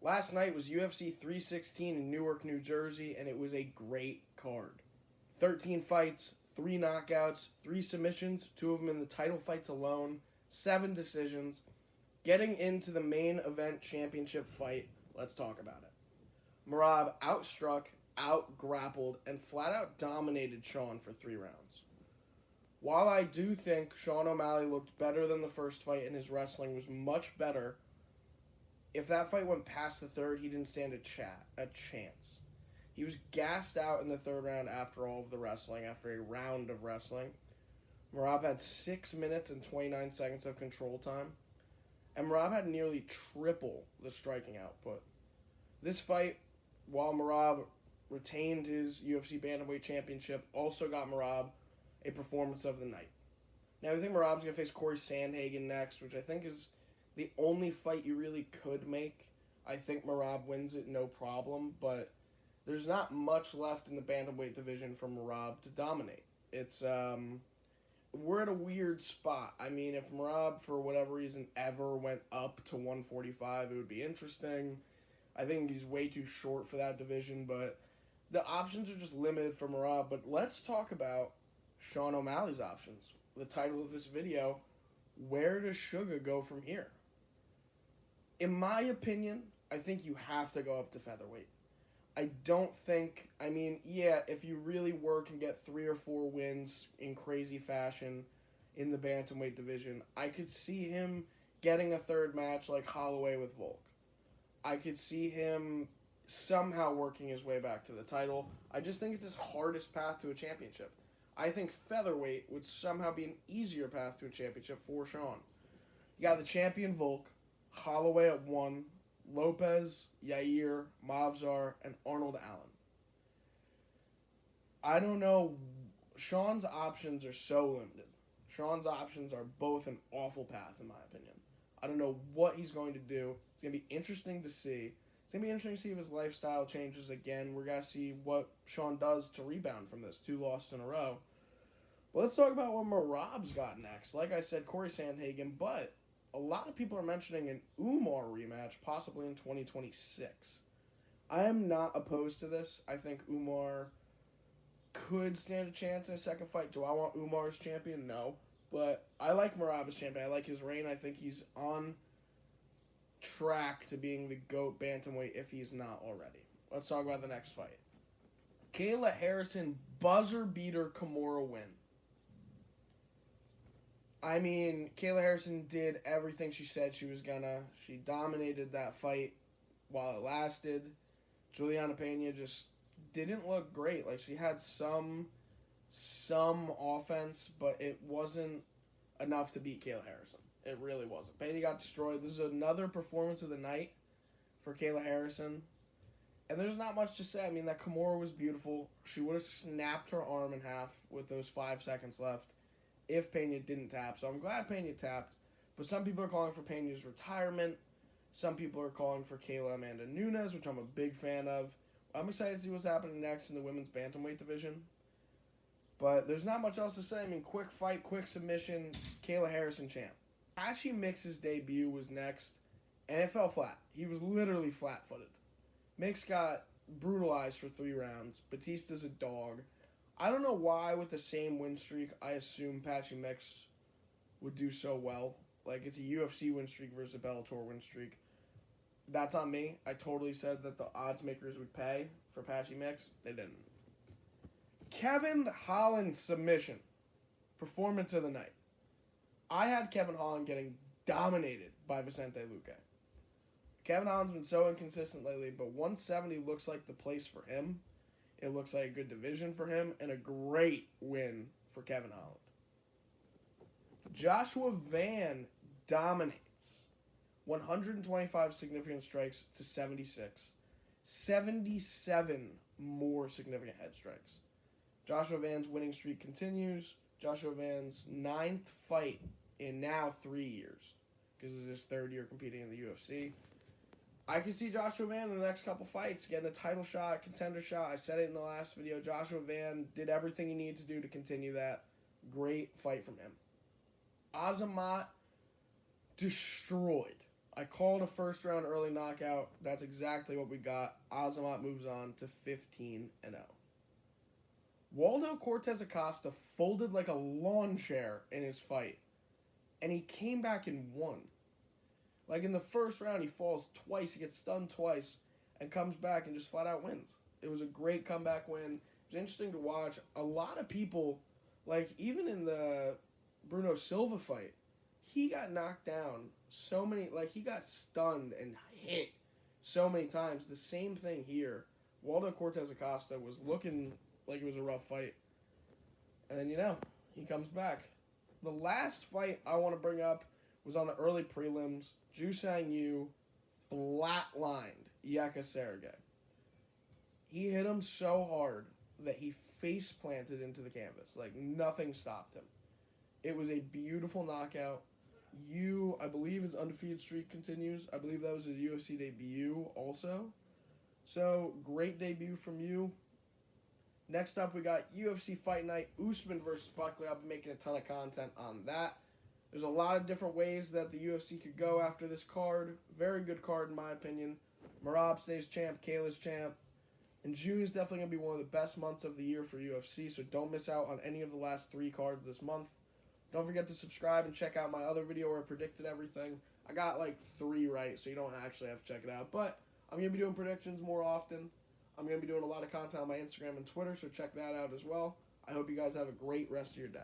Last night was UFC 316 in Newark, New Jersey, and it was a great card. 13 fights, 3 knockouts, 3 submissions, 2 of them in the title fights alone, 7 decisions. Getting into the main event championship fight, let's talk about it. Merab outstruck, out-grappled, and flat-out dominated Sean for 3 rounds. While I do think Sean O'Malley looked better than the first fight and his wrestling was much better, if that fight went past the third, he didn't stand a chance. He was gassed out in the third round after all of the wrestling, after a round of wrestling. Merab had 6 minutes and 29 seconds of control time, and Merab had nearly triple the striking output. This fight, while Merab retained his UFC Bantamweight Championship, also got Merab a performance of the night. Now, I think Merab's going to face Corey Sandhagen next, which I think is the only fight you really could make. I think Merab wins it, no problem, but there's not much left in the bantamweight division for Merab to dominate. It's we're at a weird spot. I mean, if Merab, for whatever reason, ever went up to 145, it would be interesting. I think he's way too short for that division, but the options are just limited for Merab. But let's talk about Sean O'Malley's options. The title of this video, where does Sugar go from here? In my opinion, I think you have to go up to featherweight. I don't think, I mean, yeah, if you really work and get 3 or 4 wins in crazy fashion in the bantamweight division, I could see him getting a third match like Holloway with Volk. I could see him somehow working his way back to the title. I just think it's his hardest path to a championship. I think featherweight would somehow be an easier path to a championship for Sean. You got the champion Volk, Holloway at 1, Lopez, Yair, Mavzar, and Arnold Allen. I don't know. Sean's options are so limited. Sean's options are both an awful path, in my opinion. I don't know what he's going to do. It's going to be interesting to see. It's going to be interesting to see if his lifestyle changes again. We're going to see what Sean does to rebound from this. 2 losses in a row. But let's talk about what Merab's got next. Like I said, Corey Sandhagen, but a lot of people are mentioning an Umar rematch, possibly in 2026. I am not opposed to this. I think Umar could stand a chance in a second fight. Do I want Umar as champion? No. But I like Merab as champion. I like his reign. I think he's on track to being the GOAT bantamweight if he's not already. Let's talk about the next fight. Kayla Harrison buzzer beater Kimura win. I mean, Kayla Harrison did everything she said she was gonna. She dominated that fight while it lasted. Juliana Pena just didn't look great. Like, she had some offense, but it wasn't enough to beat Kayla Harrison. It really wasn't. Pena got destroyed. This is another performance of the night for Kayla Harrison. And there's not much to say. I mean, that Kimura was beautiful. She would have snapped her arm in half with those 5 seconds left if Pena didn't tap. So I'm glad Pena tapped. But some people are calling for Pena's retirement. Some people are calling for Kayla Amanda Nunes, which I'm a big fan of. I'm excited to see what's happening next in the women's bantamweight division. But there's not much else to say. I mean, quick fight, quick submission, Kayla Harrison champ. Patchy Mix's debut was next, and it fell flat. He was literally flat-footed. Mix got brutalized for 3 rounds. Batista's a dog. I don't know why, with the same win streak, I assume Patchy Mix would do so well. Like, it's a UFC win streak versus a Bellator win streak. That's on me. I totally said that the odds makers would pay for Patchy Mix. They didn't. Kevin Holland submission. Performance of the night. I had Kevin Holland getting dominated by Vicente Luque. Kevin Holland's been so inconsistent lately, but 170 looks like the place for him. It looks like a good division for him, and a great win for Kevin Holland. Joshua Van dominates. 125 significant strikes to 76. 77 more significant head strikes. Joshua Van's winning streak continues. Joshua Van's 9th fight in now 3 years, because it's his 3rd year competing in the UFC. I could see Joshua Van in the next couple fights getting a title shot, contender shot. I said it in the last video. Joshua Van did everything he needed to do to continue that. Great fight from him. Azamat destroyed I called a first round early knockout. That's exactly what we got. Azamat moves on to 15-0. Waldo Cortes-Acosta folded like a lawn chair in his fight, and he came back and won. Like in the first round, he falls twice, he gets stunned twice, and comes back and just flat out wins. It was a great comeback win. It was interesting to watch. A lot of people, like even in the Bruno Silva fight, he got knocked down so many, like he got stunned and hit so many times. The same thing here. Waldo Cortes-Acosta was looking like it was a rough fight. And then, he comes back. The last fight I want to bring up was on the early prelims. Joo-Sang flatlined Yeka Sergey. He hit him so hard that he face planted into the canvas. Like, nothing stopped him. It was a beautiful knockout. I believe his undefeated streak continues. I believe that was his UFC debut also. So, great debut from you. Next up, we got UFC Fight Night, Usman versus Buckley. I'll be making a ton of content on that. There's a lot of different ways that the UFC could go after this card. Very good card, in my opinion. Merab stays champ, Kayla's champ. And June is definitely going to be one of the best months of the year for UFC, so don't miss out on any of the last 3 cards this month. Don't forget to subscribe and check out my other video where I predicted everything. I got like 3 right, so you don't actually have to check it out. But I'm going to be doing predictions more often. I'm going to be doing a lot of content on my Instagram and Twitter, so check that out as well. I hope you guys have a great rest of your day.